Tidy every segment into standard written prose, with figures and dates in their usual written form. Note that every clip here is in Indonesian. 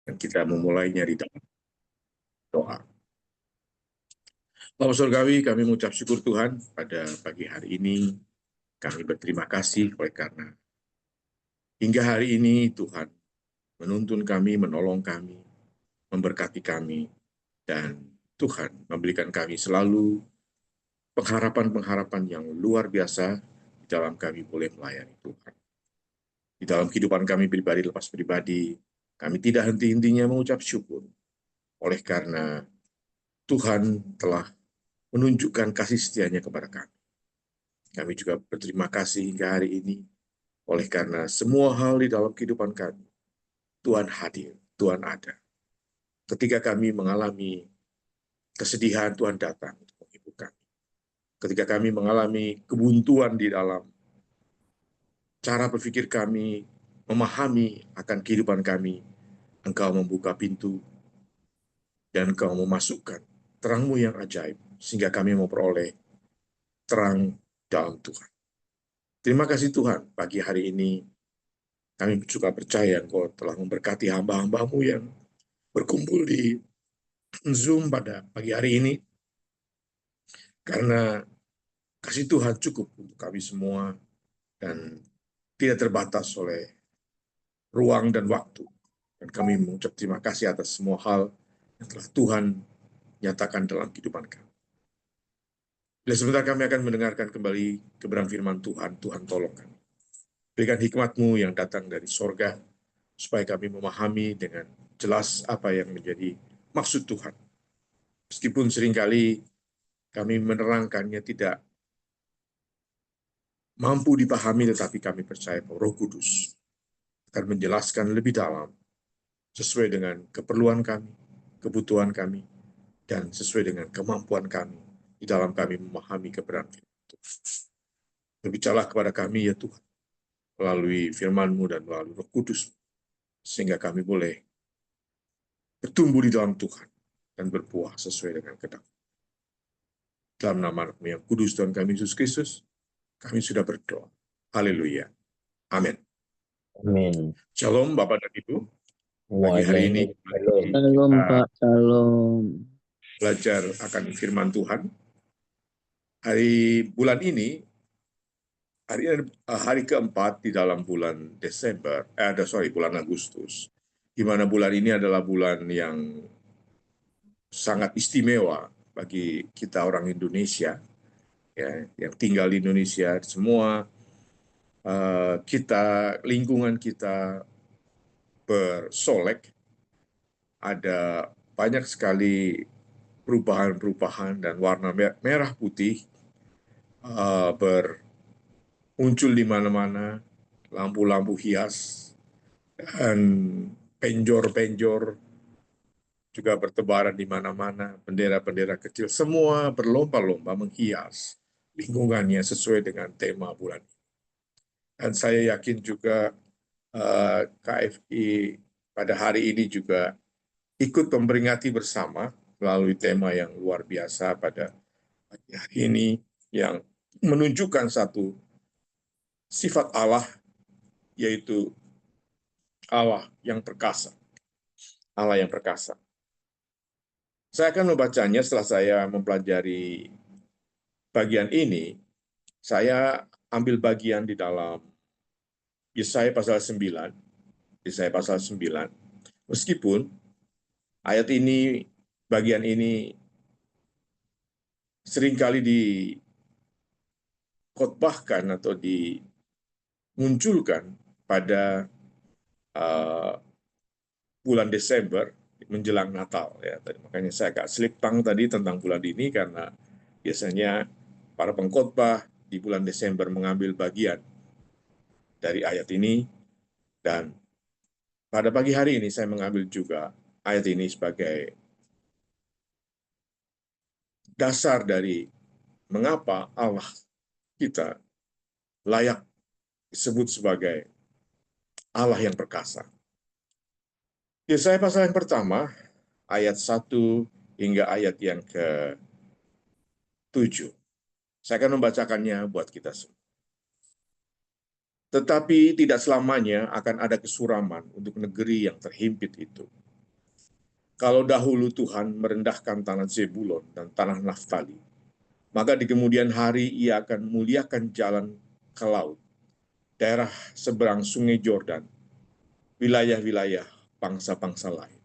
Dan kita memulainya di dalam doa. Bapak Surgawi, kami mengucap syukur Tuhan pada pagi hari ini. Kami berterima kasih oleh karena hingga hari ini Tuhan menuntun kami, menolong kami, memberkati kami, dan Tuhan memberikan kami selalu pengharapan-pengharapan yang luar biasa di dalam kami boleh melayani Tuhan. Di dalam kehidupan kami pribadi lepas pribadi, kami tidak henti-hentinya mengucap syukur oleh karena Tuhan telah menunjukkan kasih setianya kepada kami. Kami juga berterima kasih hingga hari ini oleh karena semua hal di dalam kehidupan kami, Tuhan hadir, Tuhan ada. Ketika kami mengalami kesedihan, Tuhan datang untuk menghibur kami. Ketika kami mengalami kebuntuan di dalam cara berpikir kami, memahami akan kehidupan kami, Engkau membuka pintu dan Engkau memasukkan terang-Mu yang ajaib, sehingga kami memperoleh terang dalam Tuhan. Terima kasih Tuhan, pagi hari ini kami juga percaya Engkau telah memberkati hamba-hamba-Mu yang berkumpul di Zoom pada pagi hari ini, karena kasih Tuhan cukup untuk kami semua dan tidak terbatas oleh ruang dan waktu. Dan kami mengucap terima kasih atas semua hal yang telah Tuhan nyatakan dalam kehidupan kami. Bila sebentar kami akan mendengarkan kembali kebenaran firman Tuhan, Tuhan tolong kami. Berikan hikmat-Mu yang datang dari sorga, supaya kami memahami dengan jelas apa yang menjadi maksud Tuhan. Meskipun seringkali kami menerangkannya tidak mampu dipahami, tetapi kami percaya bahwa Roh Kudus akan menjelaskan lebih dalam sesuai dengan keperluan kami, kebutuhan kami, dan sesuai dengan kemampuan kami di dalam kami memahami kebenaran firman Tuhan. Berbicaralah kepada kami ya Tuhan, melalui firman-Mu dan melalui Roh Kudus, sehingga kami boleh bertumbuh di dalam Tuhan dan berbuah sesuai dengan kehendak. Dalam nama Anakmu yang kudus Tuhan kami Yesus Kristus, kami sudah berdoa. Haleluya. Amin. Amin. Shalom Bapak dan Ibu. Pagi hari ini Shalom Pak, shalom. Belajar akan firman Tuhan. Hari bulan ini, hari keempat di dalam bulan bulan Agustus, di mana bulan ini adalah bulan yang sangat istimewa bagi kita orang Indonesia, ya, yang tinggal di Indonesia. Semua lingkungan kita bersolek, ada banyak sekali perubahan-perubahan dan warna merah putih muncul di mana-mana, lampu-lampu hias dan penjor-penjor juga bertebaran di mana-mana, bendera-bendera kecil, semua berlomba-lomba menghias lingkungannya sesuai dengan tema bulan ini. Dan saya yakin juga KFI pada hari ini juga ikut memperingati bersama melalui tema yang luar biasa pada hari ini, yang menunjukkan satu sifat Allah, yaitu Allah yang perkasa. Allah yang perkasa. Saya akan membacanya setelah saya mempelajari bagian ini. Saya ambil bagian di dalam Yesaya pasal 9. Yesaya pasal 9. Meskipun ayat ini, bagian ini seringkali dikotbahkan atau dimunculkan pada bulan Desember menjelang Natal, ya. Makanya saya agak seliptang tadi tentang bulan ini, karena biasanya para pengkhotbah di bulan Desember mengambil bagian dari ayat ini, dan pada pagi hari ini saya mengambil juga ayat ini sebagai dasar dari mengapa Allah kita layak disebut sebagai Allah yang perkasa. Yesaya pasal yang pertama, ayat 1 hingga ayat yang ke-7. Saya akan membacakannya buat kita semua. Tetapi tidak selamanya akan ada kesuraman untuk negeri yang terhimpit itu. Kalau dahulu Tuhan merendahkan tanah Zebulon dan tanah Naftali, maka di kemudian hari Ia akan muliakan jalan ke laut, daerah seberang sungai Yordan, wilayah-wilayah bangsa-bangsa lain.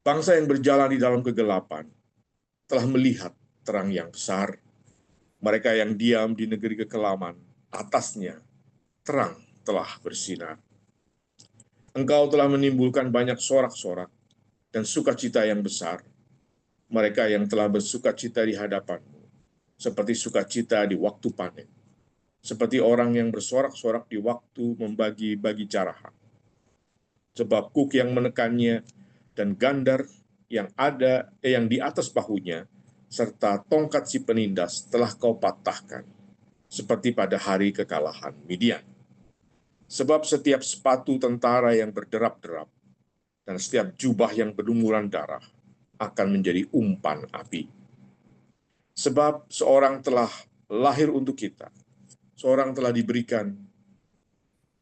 Bangsa yang berjalan di dalam kegelapan telah melihat terang yang besar. Mereka yang diam di negeri kekelaman, atasnya terang telah bersinar. Engkau telah menimbulkan banyak sorak-sorak dan sukacita yang besar. Mereka yang telah bersukacita di hadapanmu, seperti sukacita di waktu panen, seperti orang yang bersorak-sorak di waktu membagi-bagi carahan. Sebab kuk yang menekannya dan gandar yang di atas bahunya, serta tongkat si penindas telah kau patahkan, seperti pada hari kekalahan Midian. Sebab setiap sepatu tentara yang berderap-derap dan setiap jubah yang berlumuran darah akan menjadi umpan api. Sebab seorang telah lahir untuk kita, seorang telah diberikan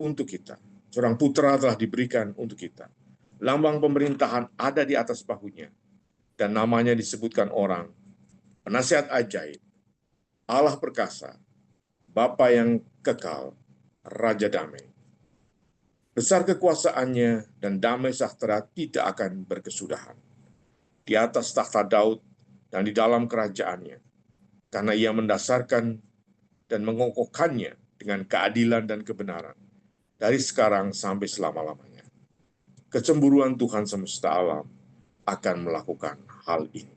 untuk kita, seorang putra telah diberikan untuk kita. Lambang pemerintahan ada di atas bahunya, dan namanya disebutkan orang, penasihat ajaib, Allah perkasa, Bapa yang kekal, Raja damai. Besar kekuasaannya dan damai sejahtera tidak akan berkesudahan di atas takhta Daud dan di dalam kerajaannya, karena ia mendasarkan dan mengokohkannya dengan keadilan dan kebenaran dari sekarang sampai selama-lamanya. Kecemburuan Tuhan semesta alam akan melakukan hal ini.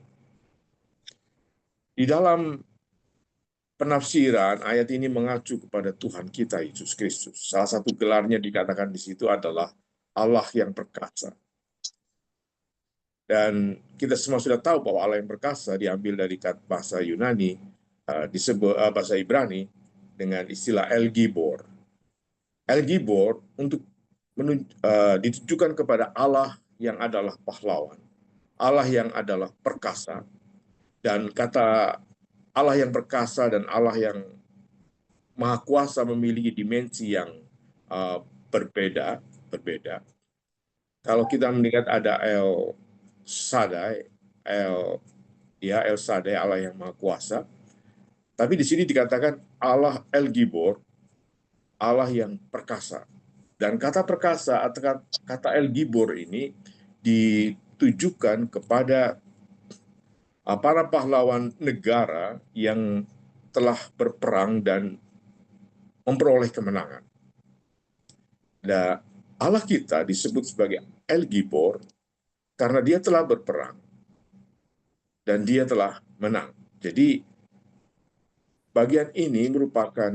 Di dalam penafsiran, ayat ini mengacu kepada Tuhan kita, Yesus Kristus. Salah satu gelarnya dikatakan di situ adalah Allah yang perkasa. Dan kita semua sudah tahu bahwa Allah yang perkasa diambil dari bahasa Yunani, disebut bahasa Ibrani dengan istilah El Gibor. El Gibor ditujukan kepada Allah yang adalah pahlawan, Allah yang adalah perkasa. Dan kata Allah yang perkasa dan Allah yang Maha Kuasa memiliki dimensi yang berbeda. Kalau kita melihat ada El Shaddai, El Shaddai, Allah yang Maha Kuasa. Tapi di sini dikatakan Allah El Gibor, Allah yang perkasa. Dan kata perkasa atau kata El Gibor ini ditujukan kepada para pahlawan negara yang telah berperang dan memperoleh kemenangan. Nah, Allah kita disebut sebagai El Gibor karena dia telah berperang dan dia telah menang. Jadi bagian ini merupakan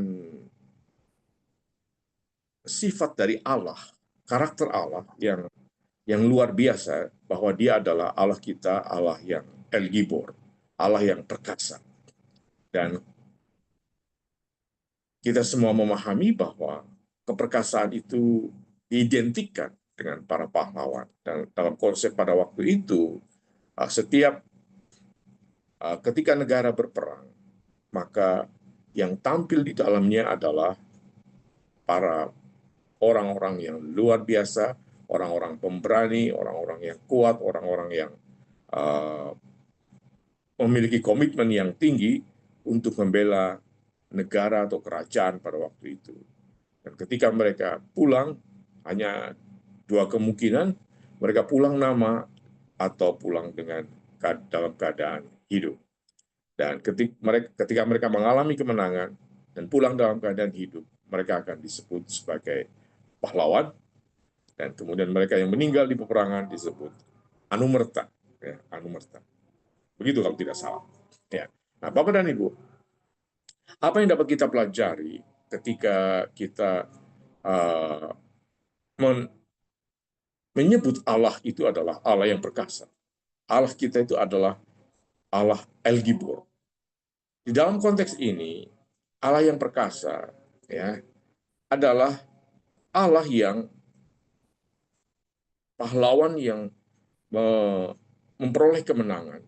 sifat dari Allah, karakter Allah yang luar biasa, bahwa dia adalah Allah kita, Allah yang El Gibor, Allah yang perkasa. Dan kita semua memahami bahwa keperkasaan itu diidentikan dengan para pahlawan. Dan dalam konsep pada waktu itu, setiap ketika negara berperang, maka yang tampil di dalamnya adalah para orang-orang yang luar biasa, orang-orang pemberani, orang-orang yang kuat, orang-orang yang memiliki komitmen yang tinggi untuk membela negara atau kerajaan pada waktu itu. Dan ketika mereka pulang, hanya dua kemungkinan, mereka pulang nama atau pulang dalam keadaan hidup. Dan ketika mereka mengalami kemenangan dan pulang dalam keadaan hidup, mereka akan disebut sebagai pahlawan. Dan kemudian mereka yang meninggal di peperangan disebut anumerta. Ya, anumerta. Begitu kalau tidak salah. Ya. Nah, Bapak dan Ibu, apa yang dapat kita pelajari ketika kita menyebut Allah itu adalah Allah yang perkasa. Allah kita itu adalah Allah El Gibor. Di dalam konteks ini, Allah yang perkasa ya adalah Allah yang pahlawan yang memperoleh kemenangan.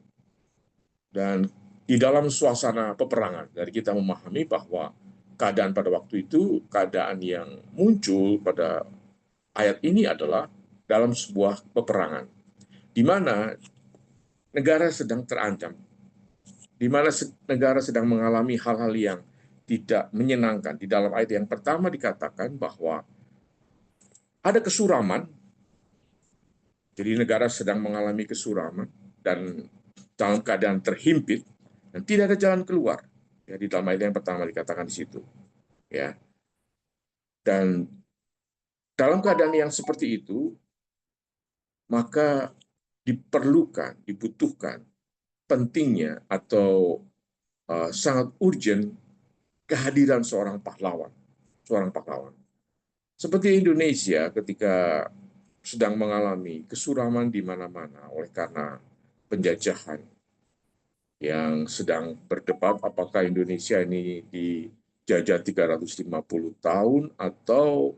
Dan di dalam suasana peperangan, dari kita memahami bahwa keadaan pada waktu itu, keadaan yang muncul pada ayat ini adalah dalam sebuah peperangan. di mana negara sedang terancam, di mana negara sedang mengalami hal-hal yang tidak menyenangkan. Di dalam ayat yang pertama dikatakan bahwa ada kesuraman, jadi negara sedang mengalami kesuraman dan dalam keadaan terhimpit dan tidak ada jalan keluar. Ya, di dalam ayat yang pertama dikatakan di situ. Ya, dan dalam keadaan yang seperti itu, maka dibutuhkan pentingnya atau sangat urgent kehadiran seorang pahlawan. Seperti Indonesia ketika sedang mengalami kesuraman di mana-mana oleh karena penjajahan yang sedang berdebat apakah Indonesia ini dijajah 350 tahun atau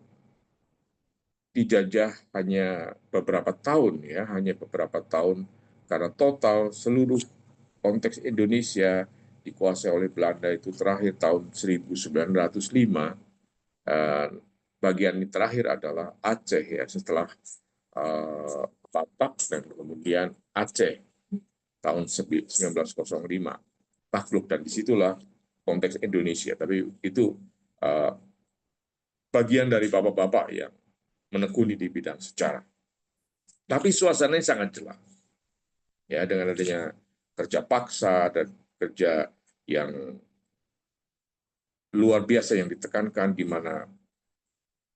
dijajah hanya beberapa tahun, ya, hanya beberapa tahun, karena total seluruh konteks Indonesia dikuasai oleh Belanda itu terakhir tahun 1905. Bagian terakhir adalah Aceh, ya, setelah Batak dan kemudian Aceh tahun 1905 takluk, dan disitulah konteks Indonesia. Tapi itu uh, bagian dari bapak-bapak yang menekuni di bidang sejarah. Tapi suasananya sangat jelas, ya, dengan adanya kerja paksa dan kerja yang luar biasa yang ditekankan, di mana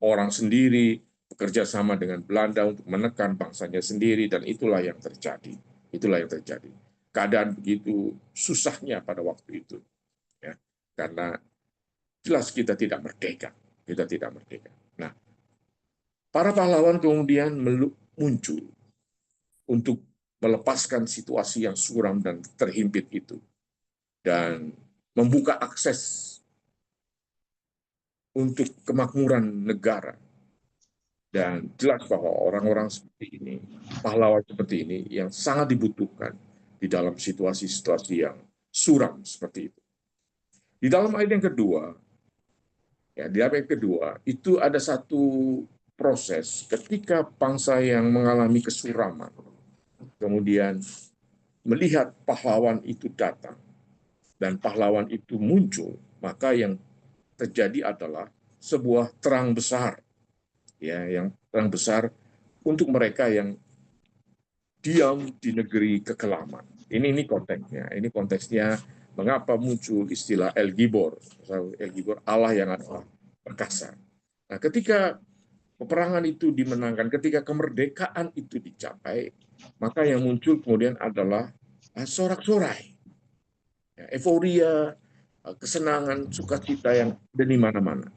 orang sendiri bekerja sama dengan Belanda untuk menekan bangsanya sendiri, dan itulah yang terjadi. Itulah yang terjadi. Keadaan begitu susahnya pada waktu itu, ya, karena jelas kita tidak merdeka, kita tidak merdeka. Nah, para pahlawan kemudian muncul untuk melepaskan situasi yang suram dan terhimpit itu dan membuka akses untuk kemakmuran negara. Dan jelas bahwa orang-orang seperti ini, pahlawan seperti ini, yang sangat dibutuhkan di dalam situasi-situasi yang suram seperti itu. Di dalam ayat yang kedua, ya, di ayat kedua itu ada satu proses ketika bangsa yang mengalami kesuraman kemudian melihat pahlawan itu datang dan pahlawan itu muncul, maka yang terjadi adalah sebuah terang besar, ya, yang terang besar untuk mereka yang diam di negeri kekelaman. Ini konteksnya. Ini konteksnya mengapa muncul istilah El Gibor. El Gibor, Allah yang adalah perkasa. Nah, ketika peperangan itu dimenangkan, ketika kemerdekaan itu dicapai, maka yang muncul kemudian adalah sorak-sorai, ya, euforia, kesenangan, sukacita yang ada di mana-mana.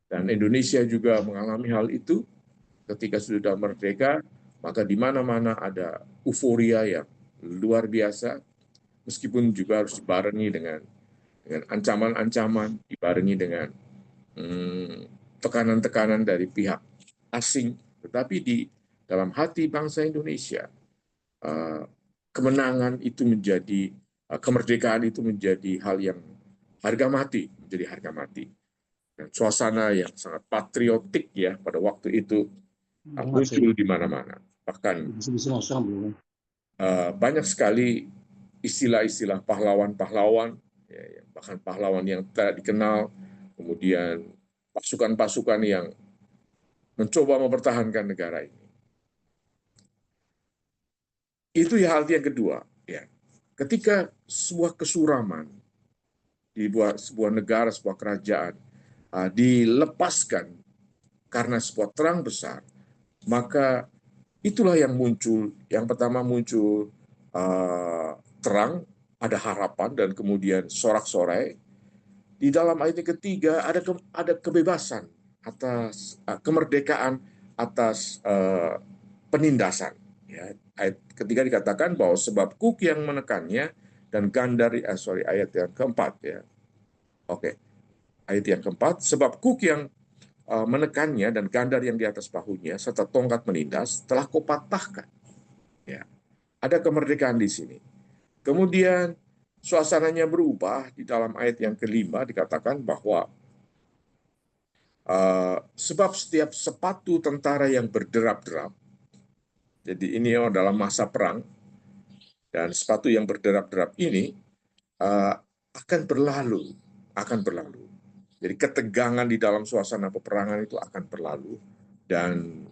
Dan Indonesia juga mengalami hal itu ketika sudah merdeka, maka di mana-mana ada euforia yang luar biasa, meskipun juga harus dibarengi dengan ancaman-ancaman, dibarengi dengan tekanan-tekanan dari pihak asing. Tetapi di dalam hati bangsa Indonesia, kemenangan itu menjadi, kemerdekaan itu menjadi hal yang harga mati, menjadi harga mati. Dan suasana yang sangat patriotik, ya, pada waktu itu muncul di mana-mana. Bahkan banyak sekali istilah-istilah pahlawan-pahlawan, ya, bahkan pahlawan yang tidak dikenal, kemudian pasukan-pasukan yang mencoba mempertahankan negara ini. Itu ya hal yang kedua. Ya. Ketika sebuah kesuraman di sebuah negara, sebuah kerajaan dilepaskan karena sebuah terang besar, maka itulah yang muncul. Yang pertama muncul terang, ada harapan, dan kemudian sorak-sorai. Di dalam ayat yang ketiga ada kebebasan atas kemerdekaan atas penindasan. Ya, ayat ketiga dikatakan bahwa sebab Kuk yang menekannya dan Gandar, ayat yang keempat, ya. Oke, ayat yang keempat, sebab Kuk yang menekannya dan Gandar yang di atas bahunya serta tongkat menindas telah kau patahkan. Ya, ada kemerdekaan di sini. Kemudian suasananya berubah di dalam ayat yang kelima dikatakan bahwa sebab setiap sepatu tentara yang berderap-derap Jadi ini adalah masa perang, dan sepatu yang berderap-derap ini uh, akan berlalu, akan berlalu. Jadi ketegangan di dalam suasana peperangan itu akan berlalu, dan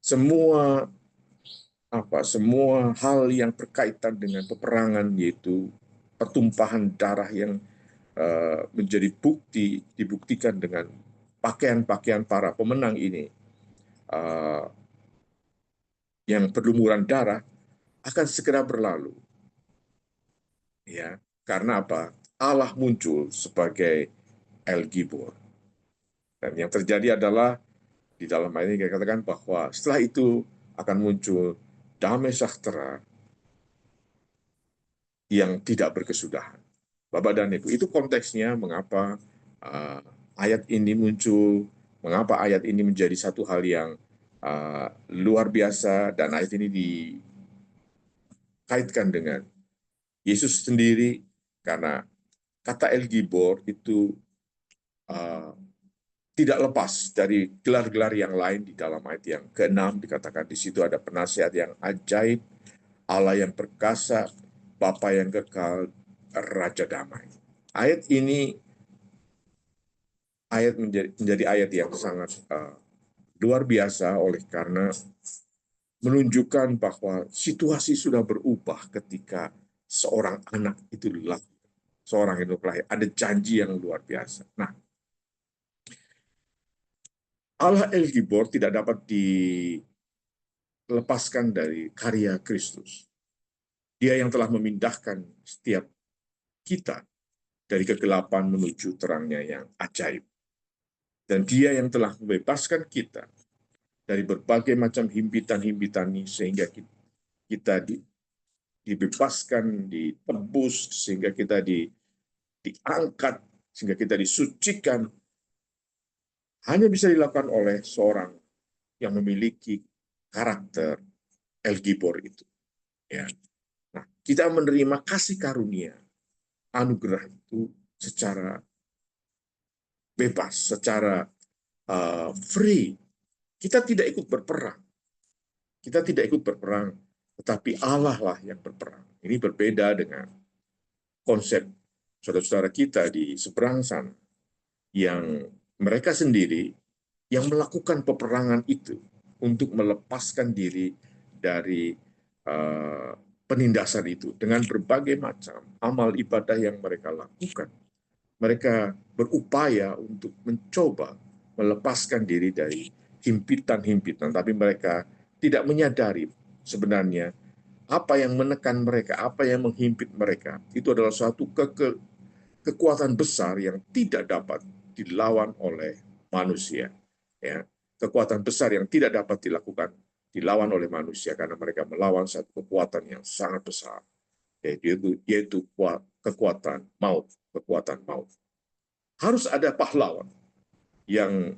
semua semua hal yang berkaitan dengan peperangan, yaitu pertumpahan darah yang menjadi dibuktikan dengan pakaian-pakaian para pemenang ini, uh, yang berlumuran darah, akan segera berlalu. Ya, karena apa? Allah muncul sebagai El Gibor. Dan yang terjadi adalah di dalam ayat ini kita katakan bahwa setelah itu akan muncul damai sejahtera yang tidak berkesudahan. Bapak dan Ibu, itu konteksnya mengapa uh, ayat ini muncul, mengapa ayat ini menjadi satu hal yang luar biasa, dan ayat ini dikaitkan dengan Yesus sendiri, karena kata El Gibor itu uh, tidak lepas dari gelar-gelar yang lain. Di dalam ayat yang ke-6 dikatakan di situ ada penasihat yang ajaib, Allah yang perkasa, Bapa yang kekal, Raja damai. Ayat ini menjadi ayat yang sangat luar biasa, oleh karena menunjukkan bahwa situasi sudah berubah ketika seorang anak itu lahir. Seorang itu lahir, ada janji yang luar biasa. Nah, Allah El Gibor tidak dapat dilepaskan dari karya Kristus. Dia yang telah memindahkan setiap kita dari kegelapan menuju terangnya yang ajaib. Dan dia yang telah membebaskan kita dari berbagai macam himpitan-himpitan ini, sehingga kita dibebaskan, ditebus, sehingga kita diangkat, sehingga kita disucikan, hanya bisa dilakukan oleh seorang yang memiliki karakter El Gibor itu. Ya. Nah, kita menerima kasih karunia, anugerah itu secara bebas, secara free. Kita tidak ikut berperang. Kita tidak ikut berperang, tetapi Allah lah yang berperang. Ini berbeda dengan konsep saudara-saudara kita di seberang sana, yang mereka sendiri yang melakukan peperangan itu untuk melepaskan diri dari uh, penindasan itu dengan berbagai macam amal ibadah yang mereka lakukan. Mereka berupaya untuk mencoba melepaskan diri dari himpitan-himpitan, tapi mereka tidak menyadari sebenarnya apa yang menekan mereka, apa yang menghimpit mereka. Itu adalah suatu kekuatan besar yang tidak dapat dilawan oleh manusia. Ya, kekuatan besar yang tidak dapat dilawan oleh manusia, karena mereka melawan satu kekuatan yang sangat besar, yaitu kekuatan maut, kekuatan maut. Harus ada pahlawan yang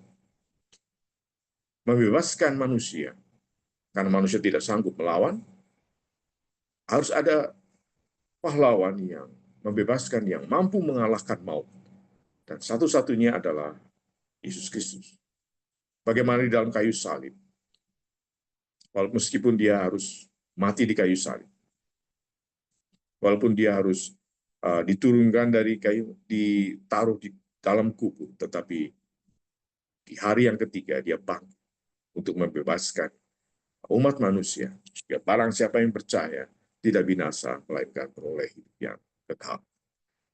membebaskan manusia, karena manusia tidak sanggup melawan. Harus ada pahlawan yang membebaskan, yang mampu mengalahkan maut. Dan satu-satunya adalah Yesus Kristus. Bagaimana di dalam kayu salib, meskipun dia harus mati di kayu salib, walaupun dia harus diturunkan dari kayu, ditaruh di dalam kubur, tetapi di hari yang ketiga dia bangkit untuk membebaskan umat manusia. Ya, barang siapa yang percaya tidak binasa, melainkan beroleh hidup yang kekal.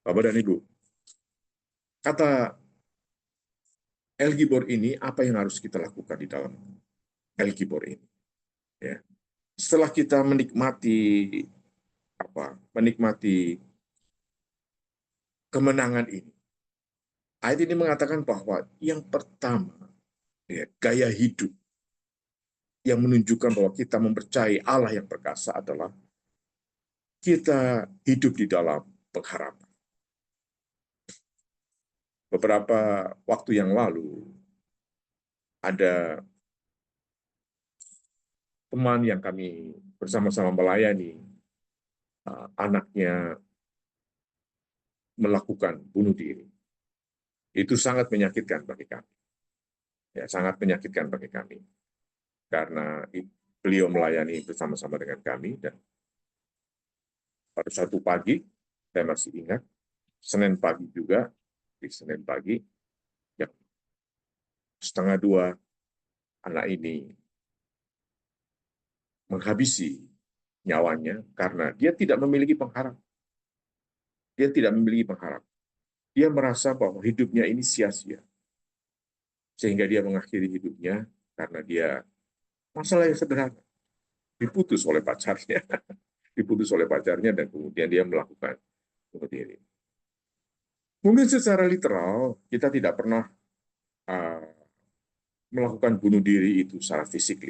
Bapak dan Ibu, kata El Gibor ini, apa yang harus kita lakukan di dalam El Gibor ini? Ya. Setelah kita menikmati kemenangan ini, ayat ini mengatakan bahwa yang pertama, ya, gaya hidup yang menunjukkan bahwa kita mempercayai Allah yang perkasa adalah kita hidup di dalam pengharapan. Beberapa waktu yang lalu, ada teman yang kami bersama-sama melayani, anaknya melakukan bunuh diri. Itu sangat menyakitkan bagi kami. Ya, sangat menyakitkan bagi kami. Karena beliau melayani bersama-sama dengan kami. Dan pada suatu pagi, saya masih ingat, Senin pagi juga, di Senin pagi, jam 1:30, anak ini menghabisi nyawanya karena dia tidak memiliki pengharap. Dia tidak memiliki pengharap. Dia merasa bahwa hidupnya ini sia-sia. Sehingga dia mengakhiri hidupnya karena dia masalah yang sederhana. Diputus oleh pacarnya. Diputus oleh pacarnya dan kemudian dia melakukan bunuh diri. Mungkin secara literal kita tidak pernah uh, melakukan bunuh diri itu secara fisik.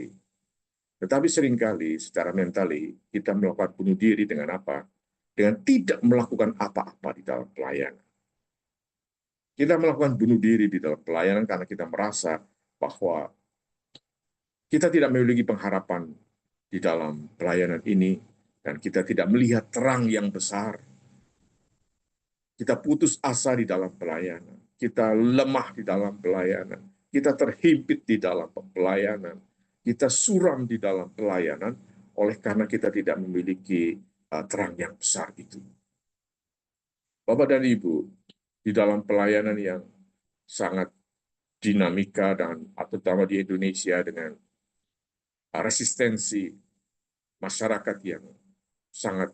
Tetapi seringkali secara mentali kita melakukan bunuh diri dengan apa? Dengan tidak melakukan apa-apa di dalam pelayanan. Kita melakukan bunuh diri di dalam pelayanan karena kita merasa bahwa kita tidak memiliki pengharapan di dalam pelayanan ini dan kita tidak melihat terang yang besar. Kita putus asa di dalam pelayanan. Kita lemah di dalam pelayanan. Kita terhimpit di dalam pelayanan. Kita suram di dalam pelayanan oleh karena kita tidak memiliki terang yang besar itu. Bapak dan Ibu, di dalam pelayanan yang sangat dinamika dan terutama di Indonesia dengan resistensi masyarakat yang sangat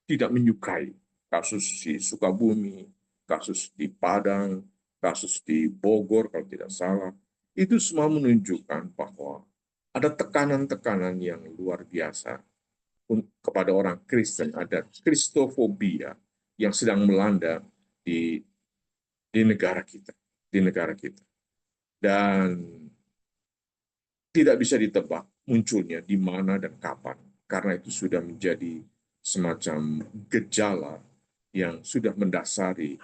tidak menyukai kasus di Sukabumi, kasus di Padang, kasus di Bogor kalau tidak salah, itu semua menunjukkan bahwa ada tekanan-tekanan yang luar biasa kepada orang Kristen, ada kristofobia yang sedang melanda di negara kita, di negara kita. Dan tidak bisa ditebak munculnya di mana dan kapan, karena itu sudah menjadi semacam gejala yang sudah mendasari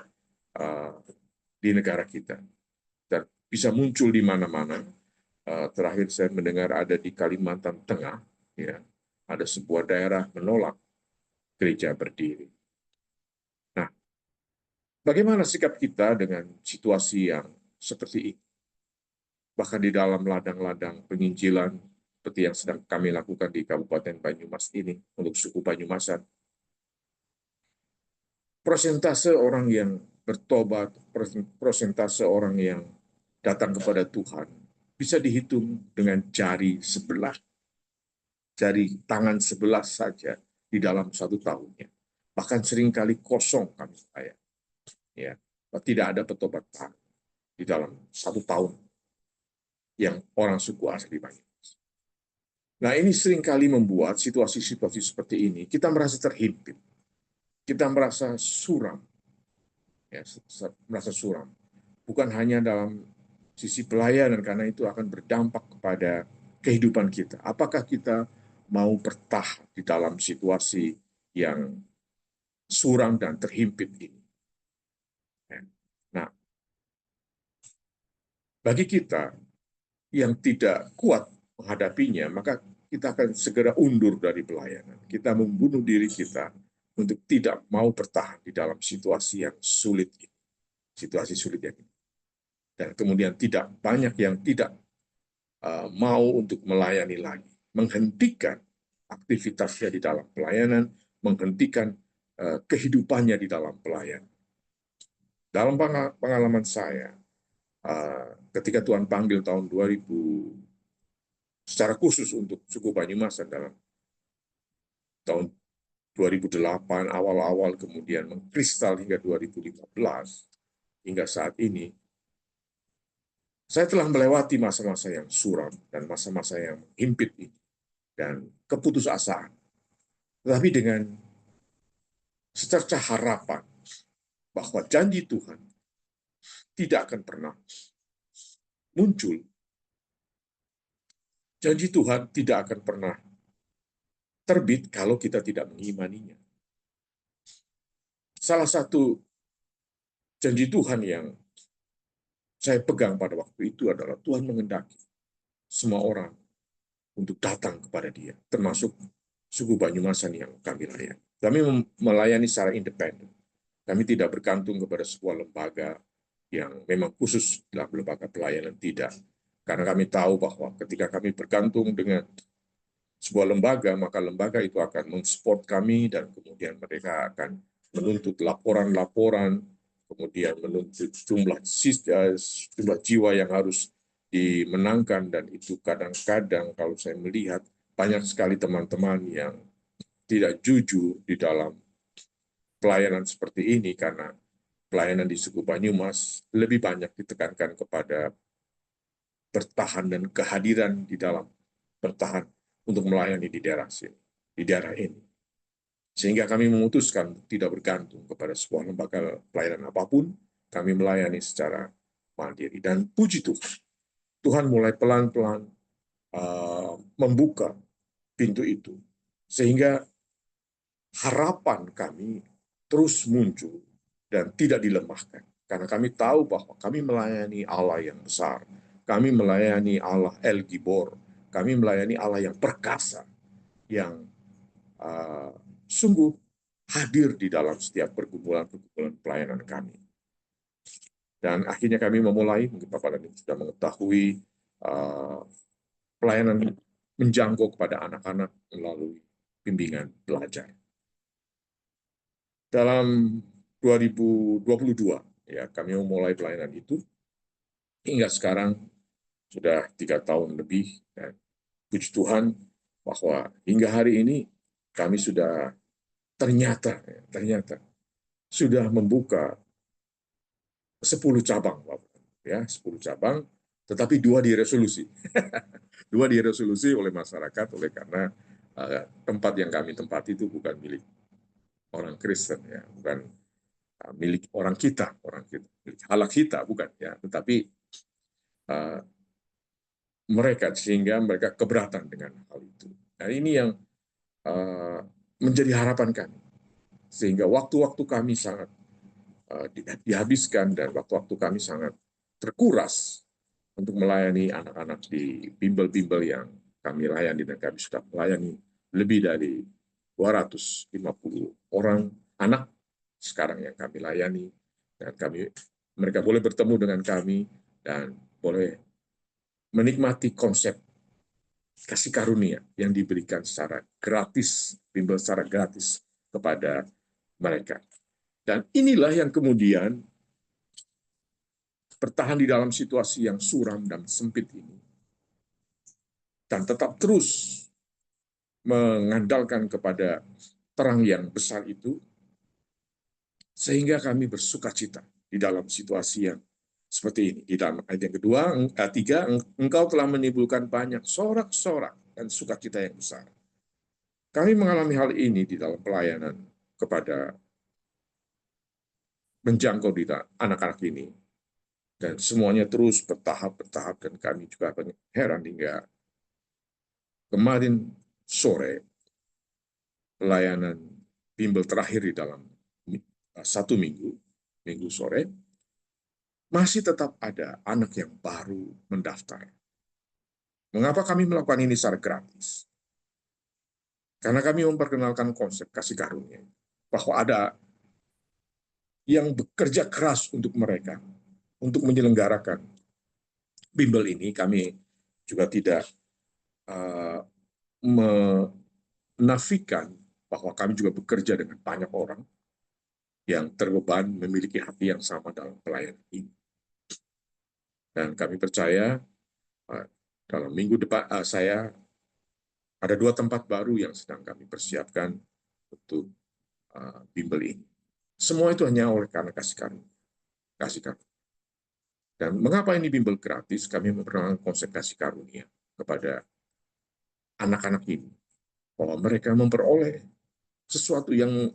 di negara kita dan bisa muncul di mana-mana. Terakhir saya mendengar ada di Kalimantan Tengah, ya, ada sebuah daerah menolak gereja berdiri. Nah, bagaimana sikap kita dengan situasi yang seperti ini? Bahkan di dalam ladang-ladang penginjilan seperti yang sedang kami lakukan di Kabupaten Banyumas ini untuk suku Banyumasan, persentase orang yang bertobat, persentase orang yang datang kepada Tuhan bisa dihitung dengan jari sebelah, jari tangan sebelah saja di dalam satu tahunnya. Bahkan seringkali kosong kami saya, ya, tidak ada petobatan di dalam satu tahun yang orang suku asli Banyumas. Nah, ini seringkali membuat situasi-situasi seperti ini kita merasa terhimpit, kita merasa suram, ya, merasa suram. Bukan hanya dalam sisi pelayanan, karena itu akan berdampak kepada kehidupan kita. Apakah kita mau bertahan di dalam situasi yang suram dan terhimpit ini? Nah, bagi kita yang tidak kuat menghadapinya, maka kita akan segera undur dari pelayanan. Kita membunuh diri kita untuk tidak mau bertahan di dalam situasi yang sulit ini. Situasi sulit ini. Dan kemudian tidak banyak yang tidak mau untuk melayani lagi, menghentikan aktivitasnya di dalam pelayanan, menghentikan kehidupannya di dalam pelayanan. Dalam pengalaman saya, ketika Tuhan panggil tahun 2000, secara khusus untuk suku Banyumasan dalam tahun 2008 awal-awal, kemudian mengkristal hingga 2015, hingga saat ini, saya telah melewati masa-masa yang suram dan masa-masa yang himpit ini, dan keputusasaan. Tetapi dengan secerca harapan bahwa janji Tuhan tidak akan pernah muncul. Janji Tuhan tidak akan pernah terbit kalau kita tidak mengimaninya. Salah satu janji Tuhan yang saya pegang pada waktu itu adalah Tuhan menghendaki semua orang untuk datang kepada Dia, termasuk suku Banyumasan yang kami layani. Kami melayani secara independen. Kami tidak bergantung kepada sebuah lembaga yang memang khusus dalam lembaga pelayanan, tidak. Karena kami tahu bahwa ketika kami bergantung dengan sebuah lembaga, maka lembaga itu akan mensupport kami dan kemudian mereka akan menuntut laporan-laporan, kemudian menuntut jumlah jiwa yang harus dimenangkan, dan itu kadang-kadang kalau saya melihat banyak sekali teman-teman yang tidak jujur di dalam pelayanan seperti ini, karena pelayanan di suku Banyumas lebih banyak ditekankan kepada bertahan dan kehadiran di dalam bertahan untuk melayani di daerah sini, di daerah ini. Sehingga kami memutuskan tidak bergantung kepada sebuah lembaga pelayanan apapun, kami melayani secara mandiri. Dan puji Tuhan, Tuhan mulai pelan-pelan membuka pintu itu, sehingga harapan kami terus muncul dan tidak dilemahkan. Karena kami tahu bahwa kami melayani Allah yang besar, kami melayani Allah El Gibor, kami melayani Allah yang perkasa, yang uh, sungguh hadir di dalam setiap pergumulan-pergumulan pelayanan kami. Dan akhirnya kami memulai, mungkin Bapak dan Ibu sudah mengetahui, pelayanan menjangkau kepada anak-anak melalui bimbingan belajar. Dalam 2022, ya, kami memulai pelayanan itu, hingga sekarang sudah 3 tahun lebih, dan puji Tuhan bahwa hingga hari ini kami sudah ternyata sudah membuka 10 cabang, ya, 10 cabang, tetapi 2 diresolusi. 2 diresolusi oleh masyarakat, oleh karena tempat yang kami tempati itu bukan milik orang Kristen, ya, bukan milik orang kita, milik halak kita, bukan, ya, tetapi mereka, sehingga mereka keberatan dengan hal itu. Nah, ini yang menjadi harapan kami, sehingga waktu-waktu kami sangat dihabiskan dan waktu-waktu kami sangat terkuras untuk melayani anak-anak di bimbel-bimbel yang kami layani, dan kami sudah melayani lebih dari 250 orang anak sekarang yang kami layani, dan mereka boleh bertemu dengan kami dan boleh menikmati konsep kasih karunia yang diberikan secara gratis, bimbel secara gratis kepada mereka. Dan inilah yang kemudian bertahan di dalam situasi yang suram dan sempit ini, dan tetap terus mengandalkan kepada terang yang besar itu, sehingga kami bersuka cita di dalam situasi yang seperti ini. Di dalam ayat yang kedua, 3, engkau telah menimbulkan banyak sorak-sorak dan sukacita yang besar. Kami mengalami hal ini di dalam pelayanan kepada menjangkau di anak-anak ini, dan semuanya terus bertahap, dan kami juga heran hingga kemarin sore, pelayanan bimbel terakhir di dalam 1 minggu sore, masih tetap ada anak yang baru mendaftar. Mengapa kami melakukan ini secara gratis? Karena kami memperkenalkan konsep kasih karunia, bahwa ada yang bekerja keras untuk mereka, untuk menyelenggarakan bimbel ini. Kami juga tidak menafikan bahwa kami juga bekerja dengan banyak orang yang terbeban memiliki hati yang sama dalam pelayanan ini. Dan kami percaya dalam minggu depan saya ada 2 tempat baru yang sedang kami persiapkan untuk bimbel ini. Semua itu hanya oleh karena kasih karunia. Dan mengapa ini bimbel gratis? Kami memperkenalkan konsep kasih karunia kepada anak-anak ini, bahwa mereka memperoleh sesuatu yang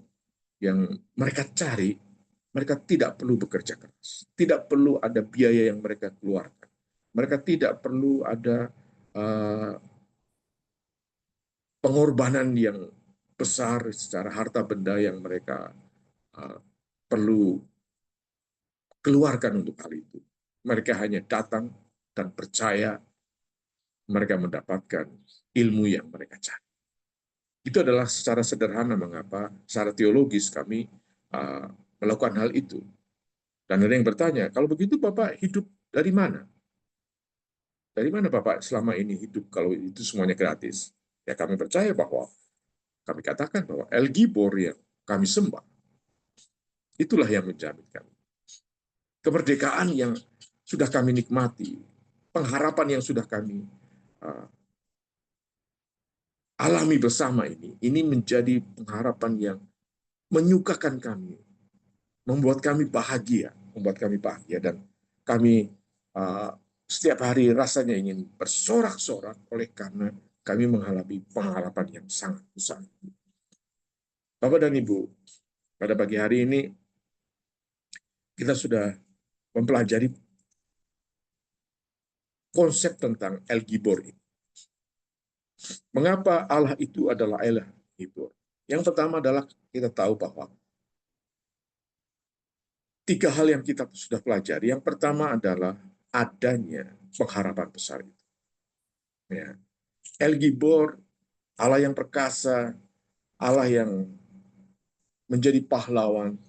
mereka cari. Mereka tidak perlu bekerja keras, tidak perlu ada biaya yang mereka keluarkan, mereka tidak perlu ada pengorbanan yang besar secara harta benda yang mereka perlu keluarkan untuk hal itu. Mereka hanya datang dan percaya mereka mendapatkan ilmu yang mereka cari. Itu adalah secara sederhana mengapa secara teologis kami melakukan hal itu. Dan ada yang bertanya, kalau begitu Bapak hidup dari mana? Dari mana Bapak selama ini hidup kalau itu semuanya gratis? Ya, kami percaya bahwa kami katakan bahwa El Gibor yang kami sembah, itulah yang menjamin kami. Kemerdekaan yang sudah kami nikmati, pengharapan yang sudah kami uh, alami bersama ini menjadi pengharapan yang menyukakan kami, membuat kami bahagia, dan kami setiap hari rasanya ingin bersorak-sorak oleh karena kami mengalami pengharapan yang sangat besar. Bapak dan Ibu, pada pagi hari ini kita sudah mempelajari konsep tentang El Gibor ini. Mengapa Allah itu adalah El Gibor? Yang pertama adalah kita tahu bahwa tiga hal yang kita sudah pelajari. Yang pertama adalah adanya pengharapan besar itu. Ya. El Gibor, Allah yang perkasa, Allah yang menjadi pahlawan,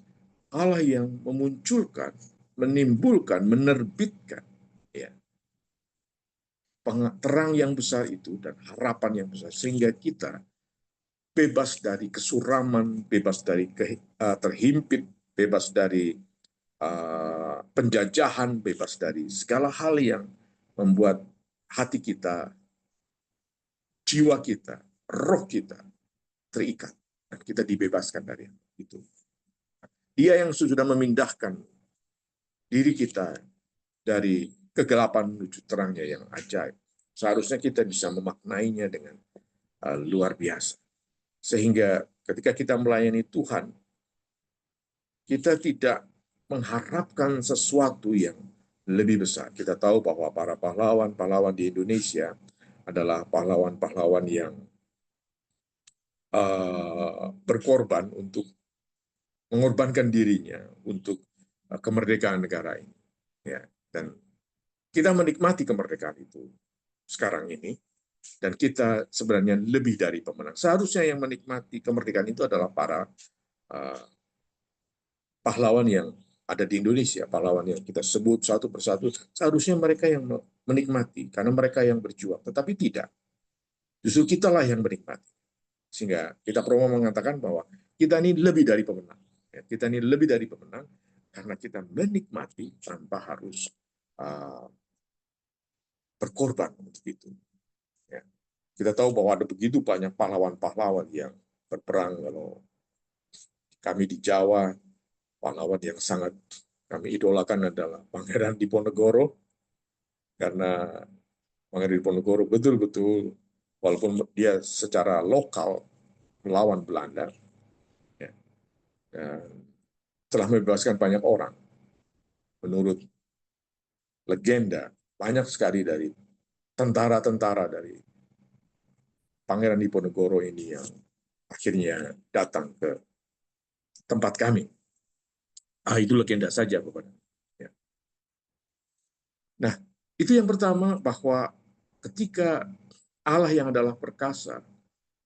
Allah yang memunculkan, menimbulkan, menerbitkan ya, terang yang besar itu dan harapan yang besar sehingga kita bebas dari kesuraman, bebas dari terhimpit, bebas dari penjajahan, bebas dari segala hal yang membuat hati kita, jiwa kita, roh kita terikat dan kita dibebaskan dari itu. Dia yang sudah memindahkan diri kita dari kegelapan menuju terangnya yang ajaib. Seharusnya kita bisa memaknainya dengan luar biasa. Sehingga ketika kita melayani Tuhan, kita tidak mengharapkan sesuatu yang lebih besar. Kita tahu bahwa para pahlawan-pahlawan di Indonesia adalah pahlawan-pahlawan yang berkorban untuk mengorbankan dirinya untuk kemerdekaan negara ini. Ya, dan kita menikmati kemerdekaan itu sekarang ini, dan kita sebenarnya lebih dari pemenang. Seharusnya yang menikmati kemerdekaan itu adalah para pahlawan yang ada di Indonesia, pahlawan yang kita sebut satu persatu, seharusnya mereka yang menikmati, karena mereka yang berjuang. Tetapi tidak, justru kitalah yang menikmati. Sehingga kita perlu mengatakan bahwa kita ini lebih dari pemenang. Kita ini lebih dari pemenang, karena kita menikmati tanpa harus berkorban untuk itu. Ya. Kita tahu bahwa ada begitu banyak pahlawan-pahlawan yang berperang. Kalau kami di Jawa, pahlawan yang sangat kami idolakan adalah Pangeran Diponegoro, karena Pangeran Diponegoro betul-betul, walaupun dia secara lokal melawan Belanda, ya, dan telah membebaskan banyak orang. Menurut legenda, banyak sekali dari tentara-tentara dari Pangeran Diponegoro ini yang akhirnya datang ke tempat kami. Itu legenda saja, Bapak. Ya. Nah, itu yang pertama, bahwa ketika Allah yang adalah perkasa,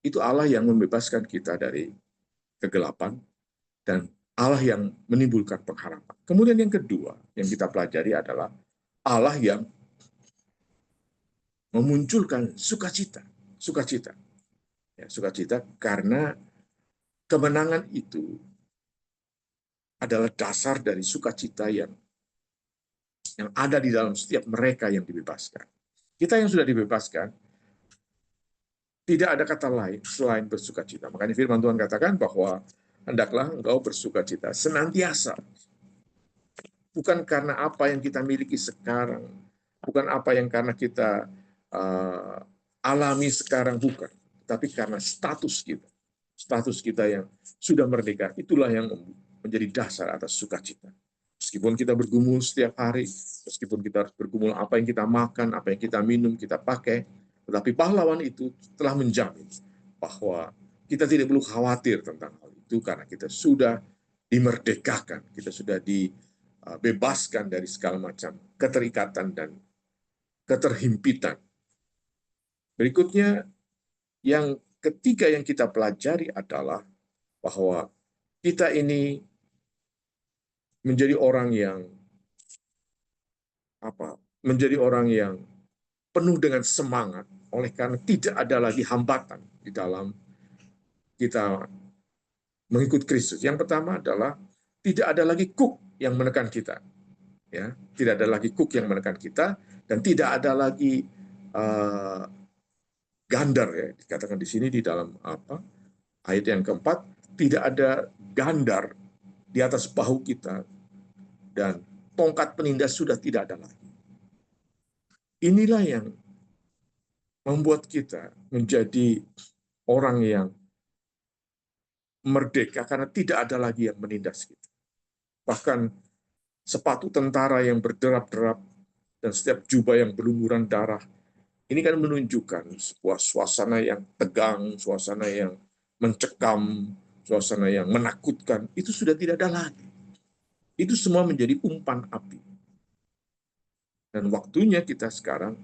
itu Allah yang membebaskan kita dari kegelapan, dan Allah yang menimbulkan pengharapan. Kemudian yang kedua yang kita pelajari adalah Allah yang memunculkan sukacita. Sukacita. Ya, sukacita karena kemenangan itu adalah dasar dari sukacita yang ada di dalam setiap mereka yang dibebaskan. Kita yang sudah dibebaskan, tidak ada kata lain selain bersukacita. Makanya firman Tuhan katakan bahwa hendaklah engkau bersukacita senantiasa. Bukan karena apa yang kita miliki sekarang, bukan apa yang karena kita alami sekarang, bukan. Tapi karena status kita yang sudah merdeka, itulah yang menjadi dasar atas sukacita. Meskipun kita bergumul setiap hari, meskipun kita harus bergumul apa yang kita makan, apa yang kita minum, kita pakai, tetapi pahlawan itu telah menjamin bahwa kita tidak perlu khawatir tentang hal itu, karena kita sudah dimerdekakan, kita sudah dibebaskan dari segala macam keterikatan dan keterhimpitan. Berikutnya, yang ketiga yang kita pelajari adalah bahwa kita ini menjadi orang yang menjadi orang yang penuh dengan semangat oleh karena tidak ada lagi hambatan di dalam kita mengikut Kristus. Yang pertama adalah tidak ada lagi kuk yang menekan kita, ya, tidak ada lagi kuk yang menekan kita, dan tidak ada lagi uh, gandar, ya, dikatakan di sini di dalam ayat yang keempat, tidak ada gandar di atas bahu kita dan tongkat penindas sudah tidak ada lagi. Inilah yang membuat kita menjadi orang yang merdeka karena tidak ada lagi yang menindas kita. Bahkan sepatu tentara yang berderap-derap dan setiap jubah yang berlumuran darah, ini kan menunjukkan sebuah suasana yang tegang, suasana yang mencekam, suasana yang menakutkan. Itu sudah tidak ada lagi. Itu semua menjadi umpan api. Dan waktunya kita sekarang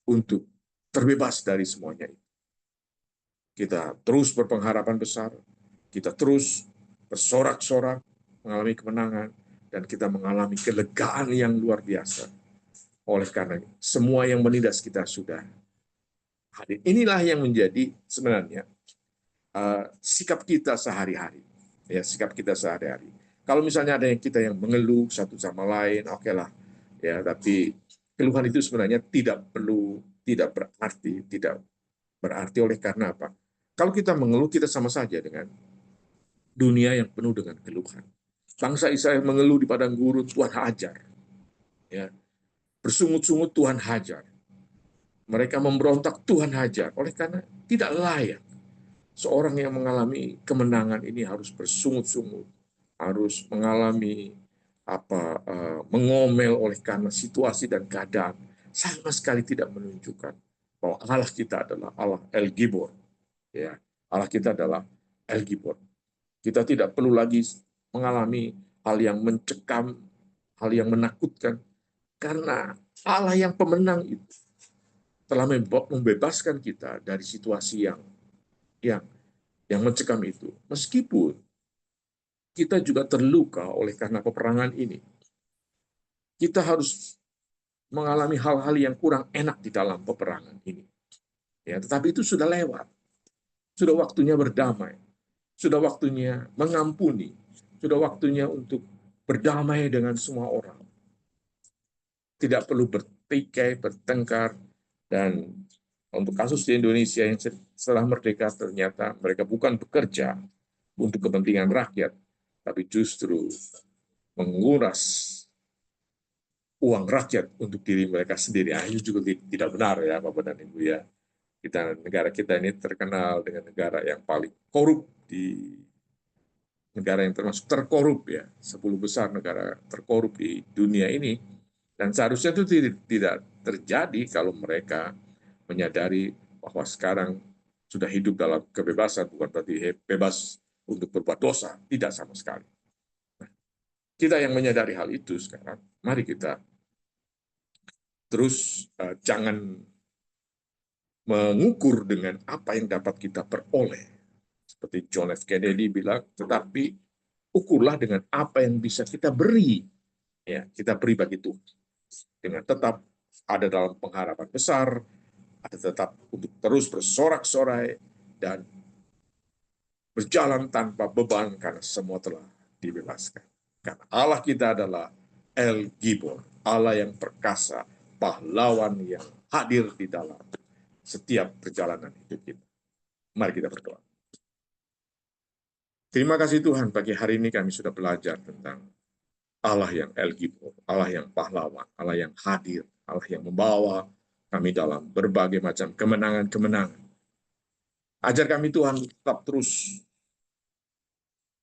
untuk terbebas dari semuanya itu. Kita terus berpengharapan besar, kita terus bersorak-sorak, mengalami kemenangan, dan kita mengalami kelegaan yang luar biasa. Oleh karena semua yang menindas kita sudah hadir. Inilah yang menjadi sebenarnya sikap kita sehari-hari. Ya, sikap kita sehari-hari. Kalau misalnya ada yang kita yang mengeluh satu sama lain, oke lah. Ya, tapi keluhan itu sebenarnya tidak berarti oleh karena apa? Kalau kita mengeluh, kita sama saja dengan dunia yang penuh dengan keluhan. Bangsa Israel mengeluh di padang gurun, Tuhan hajar. Ya. Bersungut-sungut, Tuhan hajar. Mereka memberontak, Tuhan hajar. Oleh karena tidak layak. Seorang yang mengalami kemenangan ini harus bersungut-sungut, harus mengalami mengomel oleh karena situasi dan keadaan. Sama sekali tidak menunjukkan bahwa Allah kita adalah Allah El Gibor. Ya, Allah kita adalah El Gibor. Kita tidak perlu lagi mengalami hal yang mencekam, hal yang menakutkan, karena Allah yang pemenang itu telah membebaskan kita dari situasi yang yang mencekam itu. Meskipun kita juga terluka oleh karena peperangan ini, kita harus mengalami hal-hal yang kurang enak di dalam peperangan ini. Ya, tetapi itu sudah lewat. Sudah waktunya berdamai. Sudah waktunya mengampuni. Sudah waktunya untuk berdamai dengan semua orang. Tidak perlu bertikai, bertengkar, dan untuk kasus di Indonesia yang setelah merdeka ternyata mereka bukan bekerja untuk kepentingan rakyat, tapi justru menguras uang rakyat untuk diri mereka sendiri. Itu juga tidak benar ya Bapak dan Ibu ya. Negara kita ini terkenal dengan negara yang paling korup di negara yang termasuk terkorup ya, 10 besar negara terkorup di dunia ini, dan seharusnya itu tidak terjadi kalau mereka menyadari bahwa sekarang sudah hidup dalam kebebasan, bukan berarti bebas untuk berbuat dosa, tidak sama sekali. Nah, kita yang menyadari hal itu sekarang, mari kita terus jangan mengukur dengan apa yang dapat kita peroleh. Seperti John F. Kennedy bilang, tetapi ukurlah dengan apa yang bisa kita beri. Ya, kita beri bagi Tuhan. Dengan tetap ada dalam pengharapan besar, ada tetap untuk terus bersorak-sorai, dan berjalan tanpa beban karena semua telah dibebaskan. Karena Allah kita adalah El Gibor, Allah yang perkasa, pahlawan yang hadir di dalam setiap perjalanan hidup kita. Mari kita berdoa. Terima kasih Tuhan, pagi hari ini kami sudah belajar tentang Allah yang El Gibor, Allah yang pahlawan, Allah yang hadir, Allah yang membawa kami dalam berbagai macam kemenangan-kemenangan. Ajar kami Tuhan tetap terus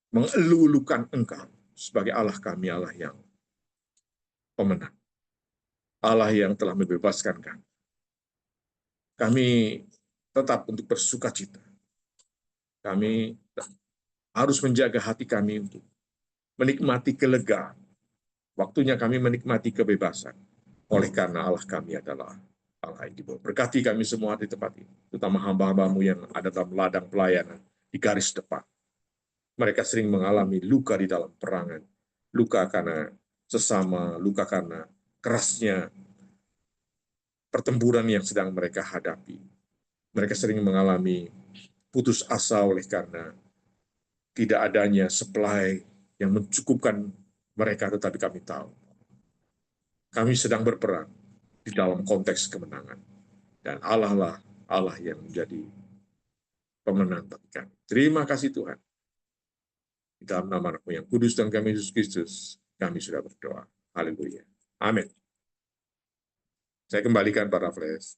mengelulukan Engkau sebagai Allah kami, Allah yang pemenang, Allah yang telah membebaskan kami. Kami tetap untuk bersuka cita. Kami harus menjaga hati kami untuk menikmati kelegaan. Waktunya kami menikmati kebebasan. Oleh karena Allah kami adalah Allah yang Gibor. Berkati kami semua di tempat ini, terutama hamba-hambamu yang ada dalam ladang pelayanan di garis depan. Mereka sering mengalami luka di dalam perangan, luka karena sesama, luka karena kerasnya pertempuran yang sedang mereka hadapi. Mereka sering mengalami putus asa oleh karena tidak adanya supply yang mencukupkan mereka, tetapi kami tahu kami sedang berperang di dalam konteks kemenangan. Dan Allah lah Allah yang menjadi pemenang bagi kami. Terima kasih Tuhan. Di dalam nama Anakmu yang kudus dan kami Yesus Kristus, kami sudah berdoa. Haleluya. Amin. Saya kembalikan para flash.